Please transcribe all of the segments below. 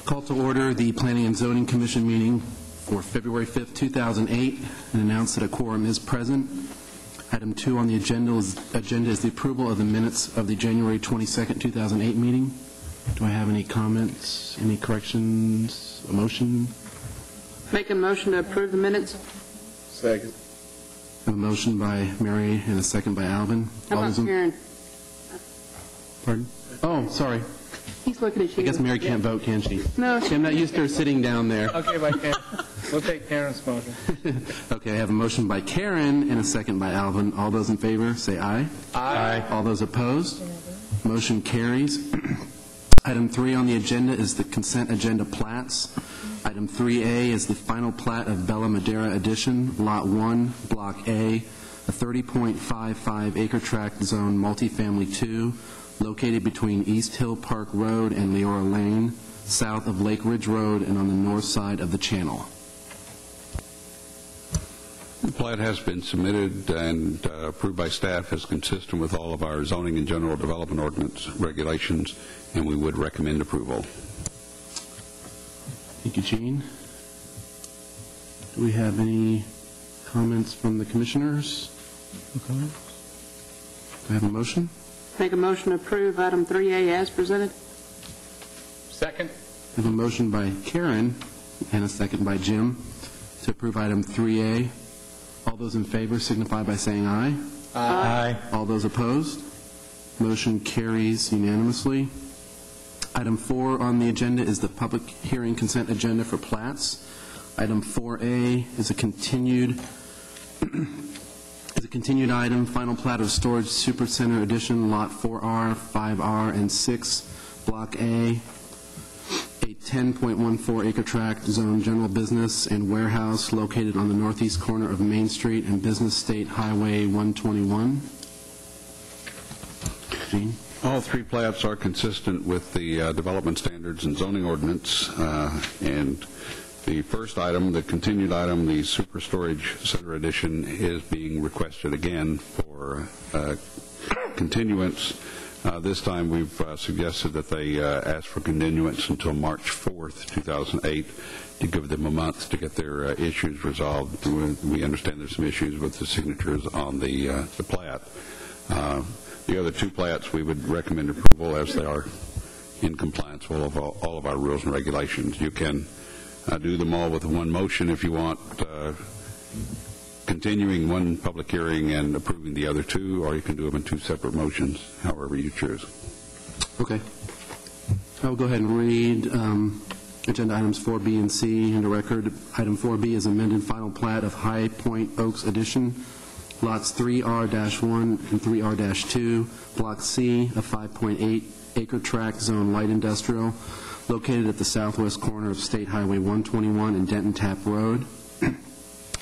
Call to order the Planning and Zoning Commission meeting for February 5th, 2008, and announce that a quorum is present. Item 2 on the agenda is the approval of the minutes of the January 22nd, 2008 meeting. Do I have any comments, any corrections, a motion? Make a motion to approve the minutes. Second. A motion by Mary and a second by Alvin. How about Karen? Pardon? Oh, sorry. He's looking at you. I guess Mary can't vote, can she? No. I'm not used to her sitting down there. Okay, by Karen. We'll take Karen's motion. Okay, I have a motion by Karen and a second by Alvin. All those in favor, say aye. Aye. All those opposed? Motion carries. Item 3 on the agenda is the consent agenda plats. Item 3A is the final plat of Bella Madera Edition, Lot 1, Block A, a 30.55 acre tract zone multifamily 2, located between East Hill Park Road and Leora Lane, south of Lake Ridge Road and on the north side of the channel. The plat has been submitted and approved by staff as consistent with all of our zoning and general development ordinance regulations, and we would recommend approval. Thank you, Gene. Do we have any comments from the commissioners? Do I have a motion? Make a motion to approve item 3A as presented. Second. I have a motion by Karen and a second by Jim to approve item 3A. All those in favor signify by saying aye. Aye. All those opposed? Motion carries unanimously. Item 4 on the agenda is the public hearing consent agenda for plats. Item 4A is a continued item, final plat of Storage Supercenter Edition, Lot 4R, 5R, and 6, Block A, a 10.14 acre tract, zone general business and warehouse located on the northeast corner of Main Street and Business State Highway 121. Gene? All three plats are consistent with the development standards and zoning ordinance, and the first item, the continued item, the Super Storage Center Edition, is being requested again for continuance. This time we've suggested that they ask for continuance until March 4th, 2008, to give them a month to get their issues resolved. We understand there's some issues with the signatures on the plat. The other two plats we would recommend approval as they are in compliance with all of our rules and regulations. You can do them all with one motion if you want, continuing one public hearing and approving the other two, or you can do them in two separate motions, however you choose. Okay. I will go ahead and read agenda items 4B and C into record. Item 4B is amended final plat of High Point Oaks Edition, lots 3R-1 and 3R-2, Block C, a 5.8 acre tract zone light industrial, located at the southwest corner of State Highway 121 and Denton Tap Road.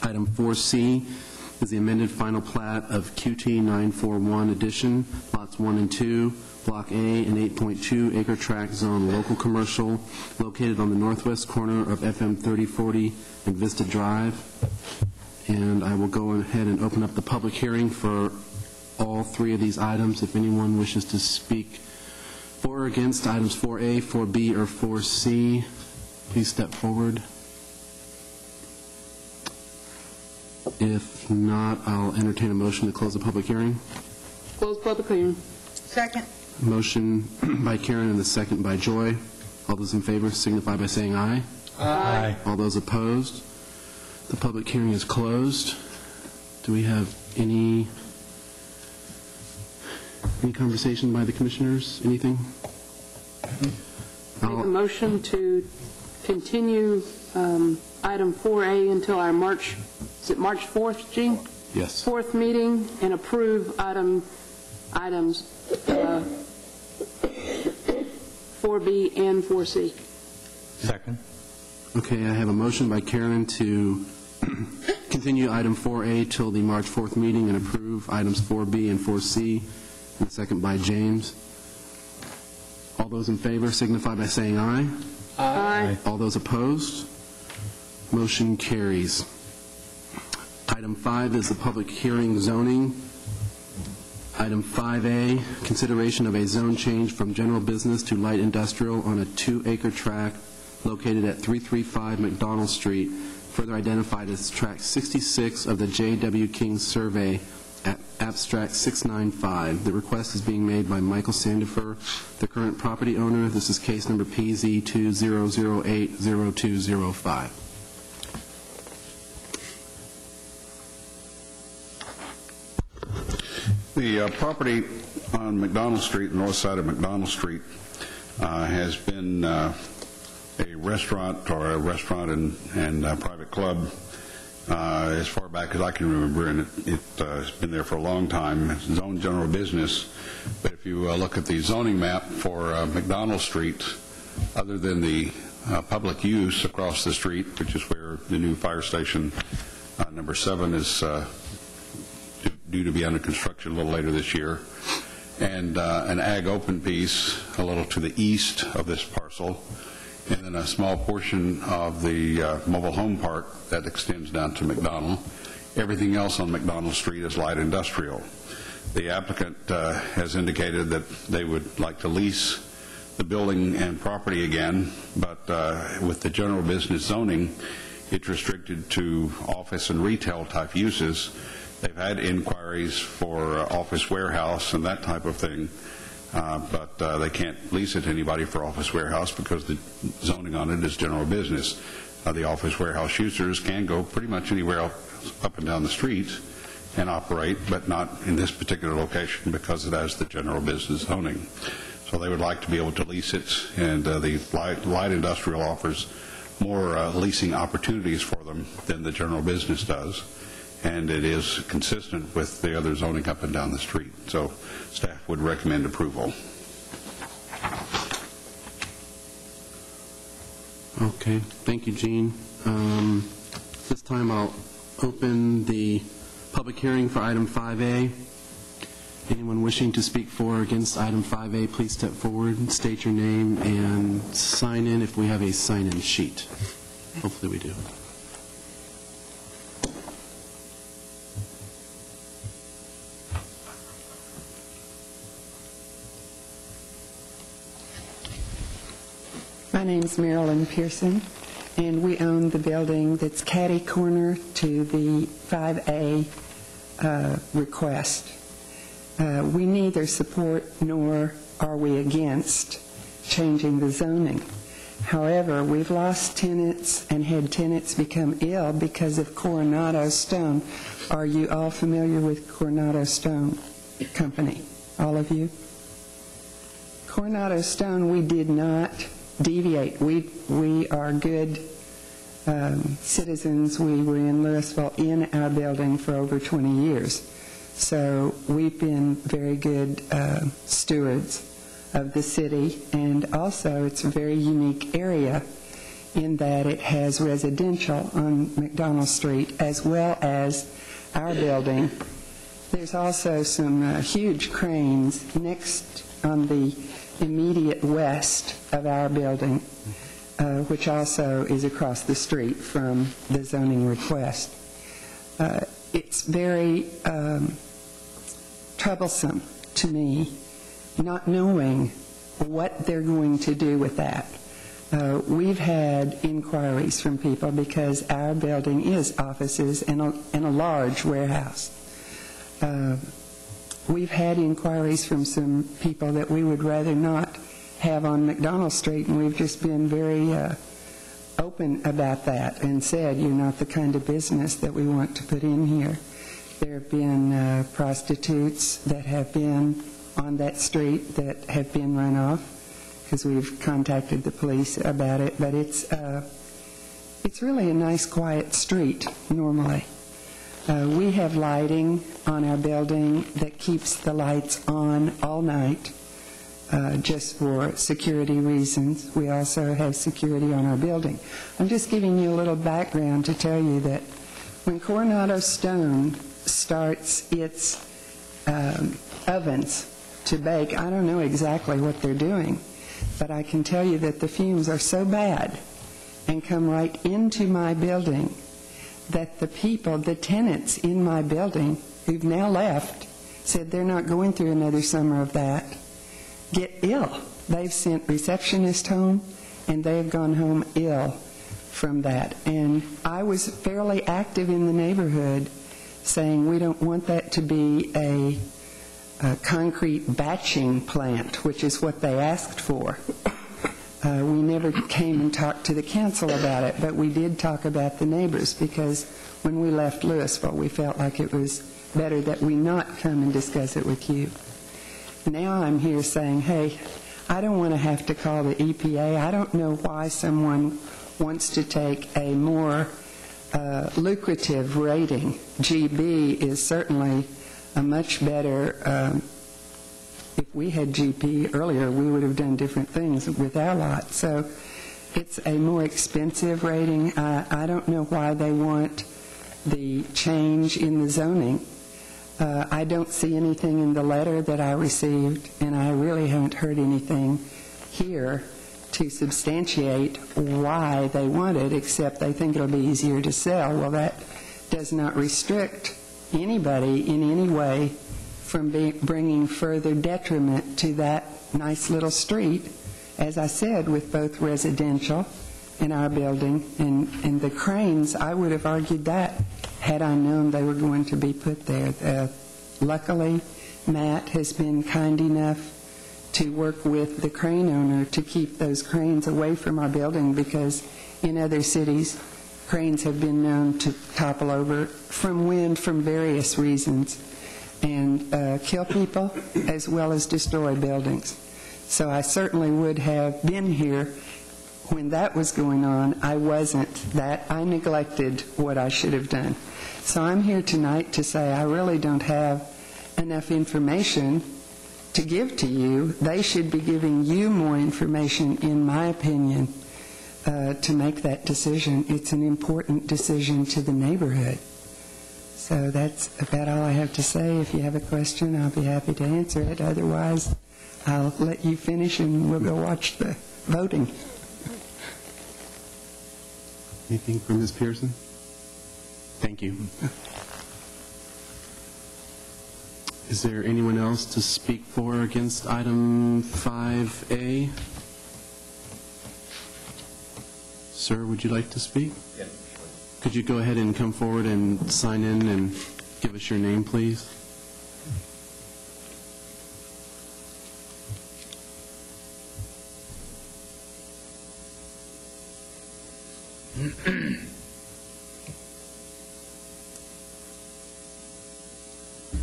Item 4C is the amended final plat of QT 941 Edition, lots 1 and 2, Block A, an 8.2 acre tract zone local commercial, located on the northwest corner of FM 3040 and Vista Drive. And I will go ahead and open up the public hearing for all three of these items. If anyone wishes to speak for or against items 4A, 4B, or 4C, please step forward. If not, I'll entertain a motion to close the public hearing. Close public hearing. Second. Motion by Karen and the second by Joy. All those in favor signify by saying aye. Aye. All those opposed? The public hearing is closed. Do we have any conversation by the commissioners? Anything? Make a motion to continue item 4A until our March 4th, Gene? Yes. 4th meeting, and approve items 4B and 4C. Second. Okay, I have a motion by Karen to continue item 4A till the March 4th meeting and approve items 4B and 4C, and a second by James. All those in favor signify by saying aye. Aye. All those opposed? Motion carries. Item 5 is the public hearing zoning. Item 5A, consideration of a zone change from general business to light industrial on a 2-acre tract located at 335 McDonald Street, further identified as Tract 66 of the J.W. King Survey, at Abstract 695. The request is being made by Michael Sandifer, the current property owner. This is case number PZ 20080205. The property on McDonald Street, the north side of McDonald Street, has been a restaurant and private club as far back as I can remember, and it's been there for a long time. It's zoned general business, but if you look at the zoning map for McDonald Street, other than the public use across the street, which is where the new fire station number 7 is due to be under construction a little later this year, and an ag open piece a little to the east of this parcel, and then a small portion of the mobile home park that extends down to McDonald. Everything else on McDonald Street is light industrial. The applicant has indicated that they would like to lease the building and property again, but with the general business zoning, it's restricted to office and retail type uses. They've had inquiries for office warehouse and that type of thing, but they can't lease it to anybody for office warehouse because the zoning on it is general business. The office warehouse users can go pretty much anywhere else up and down the street and operate, but not in this particular location because it has the general business zoning. So they would like to be able to lease it, and the light industrial offers more leasing opportunities for them than the general business does, and it is consistent with the other zoning up and down the street. So staff would recommend approval. Okay, thank you, Gene. This time I'll open the public hearing for item 5A. Anyone wishing to speak for or against item 5A, please step forward and state your name and sign in if we have a sign-in sheet. Hopefully we do. My name's Marilyn Pearson, and we own the building that's catty corner to the 5A request. We neither support nor are we against changing the zoning. However, we've lost tenants and had tenants become ill because of Coronado Stone. Are you all familiar with Coronado Stone Company? All of you? Coronado Stone, we did not deviate. We are good citizens. We were in Louisville in our building for over 20 years. So we've been very good stewards of the city, and also it's a very unique area in that it has residential on McDonald Street as well as our building. There's also some huge cranes next on the immediate west of our building, which also is across the street from the zoning request. It's very troublesome to me not knowing what they're going to do with that. We've had inquiries from people because our building is offices and a large warehouse. We've had inquiries from some people that we would rather not have on McDonald Street, and we've just been very open about that and said, you're not the kind of business that we want to put in here. There have been prostitutes that have been on that street that have been run off because we've contacted the police about it, but it's really a nice, quiet street normally. We have lighting on our building that keeps the lights on all night just for security reasons. We also have security on our building. I'm just giving you a little background to tell you that when Coronado Stone starts its ovens to bake, I don't know exactly what they're doing, but I can tell you that the fumes are so bad and come right into my building that the people, the tenants in my building who've now left, said they're not going through another summer of that, get ill. They've sent receptionists home and they have gone home ill from that. And I was fairly active in the neighborhood saying we don't want that to be a concrete batching plant, which is what they asked for. We never came and talked to the council about it, but we did talk about the neighbors, because when we left Louisville, we felt like it was better that we not come and discuss it with you. Now I'm here saying, hey, I don't want to have to call the EPA. I don't know why someone wants to take a more lucrative rating. GB is certainly a much better, if we had GP earlier, we would have done different things with our lot. So it's a more expensive rating. I don't know why they want the change in the zoning. I don't see anything in the letter that I received, and I really haven't heard anything here to substantiate why they want it, except they think it'll be easier to sell. Well, that does not restrict anybody in any way from bringing further detriment to that nice little street, as I said, with both residential and our building. And the cranes, I would have argued that had I known they were going to be put there. Luckily, Matt has been kind enough to work with the crane owner to keep those cranes away from our building, because in other cities, cranes have been known to topple over from wind from various reasons and kill people as well as destroy buildings. So I certainly would have been here when that was going on. I wasn't. I neglected what I should have done. So I'm here tonight to say I really don't have enough information to give to you. They should be giving you more information, in my opinion, to make that decision. It's an important decision to the neighborhood. So that's about all I have to say. If you have a question, I'll be happy to answer it. Otherwise, I'll let you finish and we'll go watch the voting. Anything from Ms. Pearson? Thank you. Is there anyone else to speak for or against item 5A? Sir, would you like to speak? Yes. Could you go ahead and come forward and sign in and give us your name, please?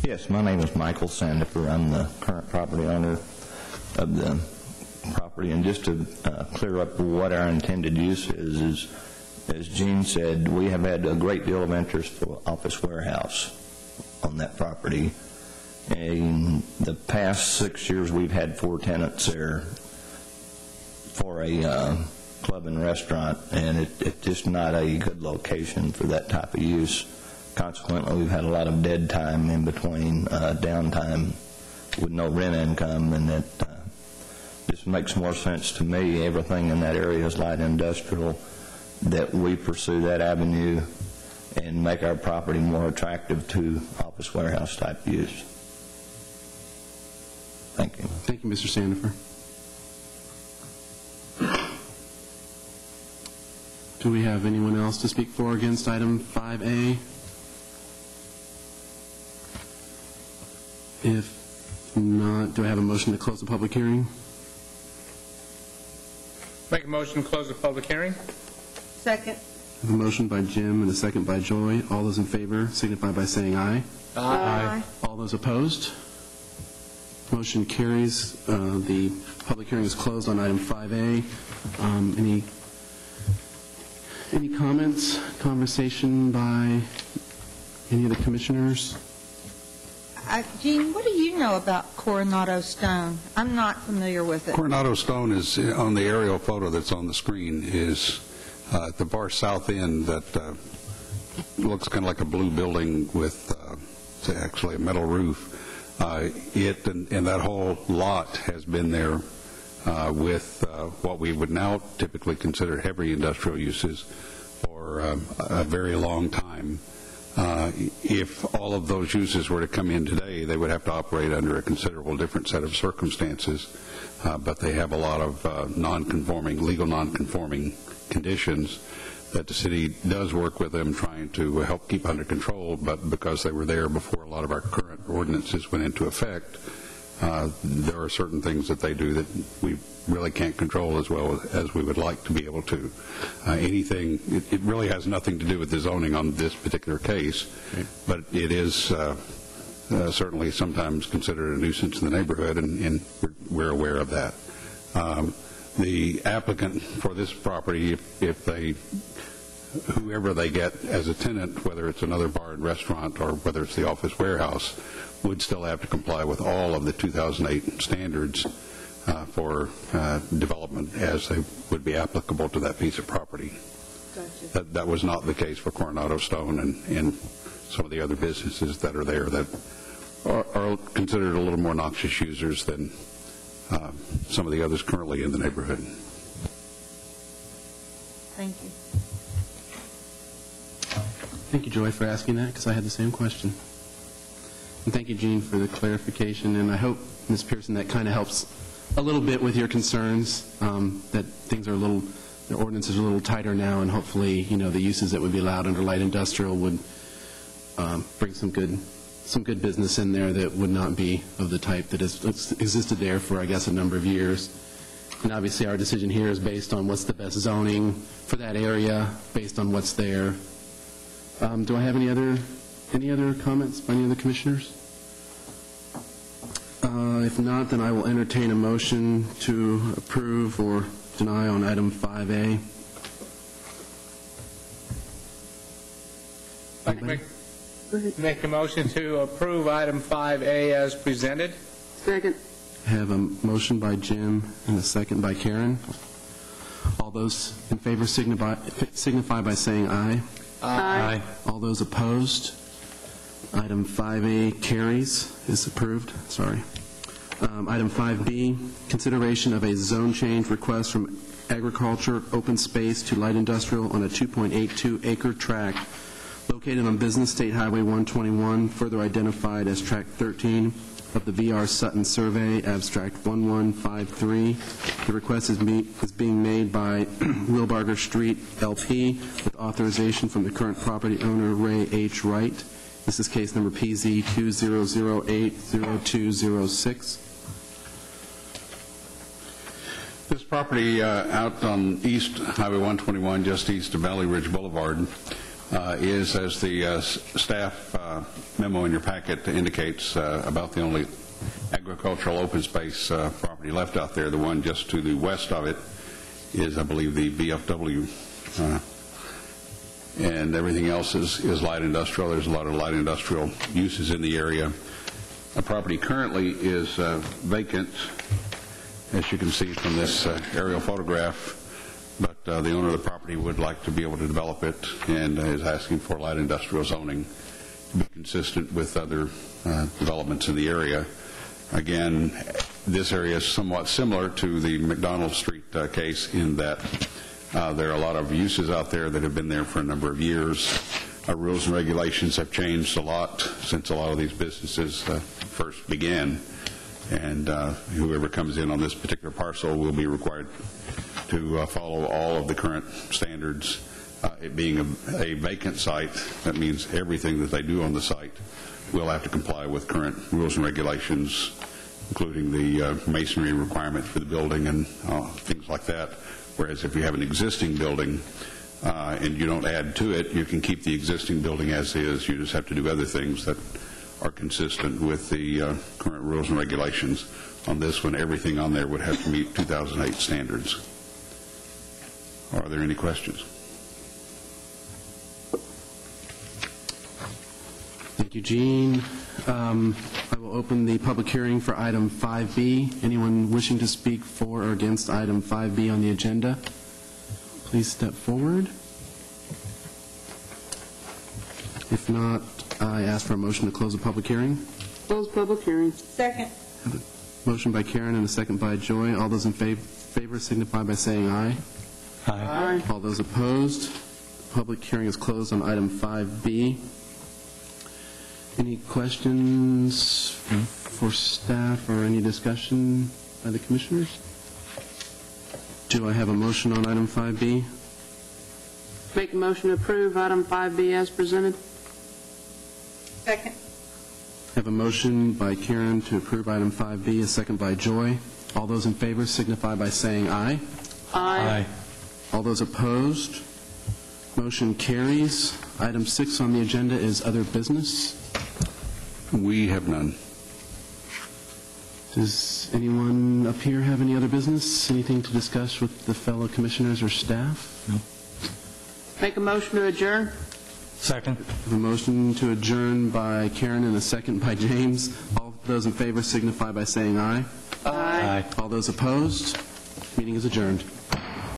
Yes, my name is Michael Sandifer. I'm the current property owner of the property. And just to clear up what our intended use is, as Gene said, we have had a great deal of interest for office warehouse on that property. In the past 6 years, we've had 4 tenants there for a club and restaurant, and it's just not a good location for that type of use. Consequently, we've had a lot of dead time in between, downtime with no rent income, and it just makes more sense to me. Everything in that area is light industrial, that we pursue that avenue and make our property more attractive to office warehouse type use. Thank you. Thank you, Mr. Sandifer. Do we have anyone else to speak for or against item 5A? If not, do I have a motion to close the public hearing? Make a motion to close the public hearing. Second. I have a motion by Jim and a second by Joy. All those in favor signify by saying aye. Aye. All those opposed? Motion carries. The public hearing is closed on item 5A. Any comments, conversation by any of the commissioners? Gene, what do you know about Coronado Stone? I'm not familiar with it. Coronado Stone is on the aerial photo that's on the screen, is at the far south end that looks kind of like a blue building with actually a metal roof. It and that whole lot has been there with what we would now typically consider heavy industrial uses for a very long time. If all of those uses were to come in today, they would have to operate under a considerable different set of circumstances, but they have a lot of legal non-conforming conditions that the city does work with them trying to help keep under control, but because they were there before a lot of our current ordinances went into effect, there are certain things that they do that we really can't control as well as we would like to be able to. It really has nothing to do with the zoning on this particular case, but it is certainly sometimes considered a nuisance in the neighborhood, and we're aware of that. The applicant for this property, whoever they get as a tenant, whether it's another bar and restaurant or whether it's the office warehouse, would still have to comply with all of the 2008 standards for development as they would be applicable to that piece of property. Gotcha. That was not the case for Coronado Stone and some of the other businesses that are there that are considered a little more noxious users than some of the others currently in the neighborhood. Thank you. Thank you, Joy, for asking that, because I had the same question. And thank you, Gene, for the clarification. And I hope, Ms. Pearson, that kind of helps a little bit with your concerns, that things are the ordinances are a little tighter now, and hopefully, the uses that would be allowed under light industrial would bring some good business in there that would not be of the type that has existed there for, I guess, a number of years. And obviously, our decision here is based on what's the best zoning for that area, based on what's there. Do I have any other comments by any other commissioners? If not, then I will entertain a motion to approve or deny on item 5A. Make a motion to approve item 5A as presented. Second. I have a motion by Jim and a second by Karen. All those in favor signify by saying aye. Aye. All those opposed? Item 5A carries, is approved. Sorry. Item 5B, consideration of a zone change request from agriculture open space to light industrial on a 2.82 acre tract located on Business State Highway 121, further identified as Tract 13 of the VR Sutton Survey, Abstract 1153. The request is being made by Wilbarger Street, LP, with authorization from the current property owner, Ray H. Wright. This is case number PZ 2008-0206. This property out on East Highway 121, just east of Valley Ridge Boulevard, is, as the staff memo in your packet indicates, about the only agricultural open space property left out there. The one just to the west of it is, I believe, the VFW, and everything else is light industrial. There's a lot of light industrial uses in the area. The property currently is vacant, as you can see from this aerial photograph, but the owner of the property would like to be able to develop it and is asking for light industrial zoning to be consistent with other developments in the area. Again, this area is somewhat similar to the McDonald Street case in that there are a lot of uses out there that have been there for a number of years. Our rules and regulations have changed a lot since a lot of these businesses first began, and whoever comes in on this particular parcel will be required to follow all of the current standards. It being a vacant site, that means everything that they do on the site will have to comply with current rules and regulations, including the masonry requirement for the building and things like that. Whereas if you have an existing building and you don't add to it, you can keep the existing building as is. You just have to do other things that are consistent with the current rules and regulations. On this one, everything on there would have to meet 2008 standards. Are there any questions? Thank you, Gene. I will open the public hearing for item 5B. Anyone wishing to speak for or against item 5B on the agenda, please step forward. If not, I ask for a motion to close the public hearing. Close public hearing. Second. Motion by Karen and a second by Joy. All those in favor signify by saying aye. Aye. All those opposed, the public hearing is closed on item 5B. Any questions for staff or any discussion by the commissioners? Do I have a motion on item 5B? Make a motion to approve item 5B as presented. Second. Have a motion by Karen to approve item 5B, a second by Joy. All those in favor signify by saying aye. Aye. All those opposed? Motion carries. Item 6 on the agenda is other business. We have none. Does anyone up here have any other business? Anything to discuss with the fellow commissioners or staff? No. Make a motion to adjourn. Second. Have a motion to adjourn by Karen and a second by James. All those in favor signify by saying aye. Aye. All those opposed? Meeting is adjourned.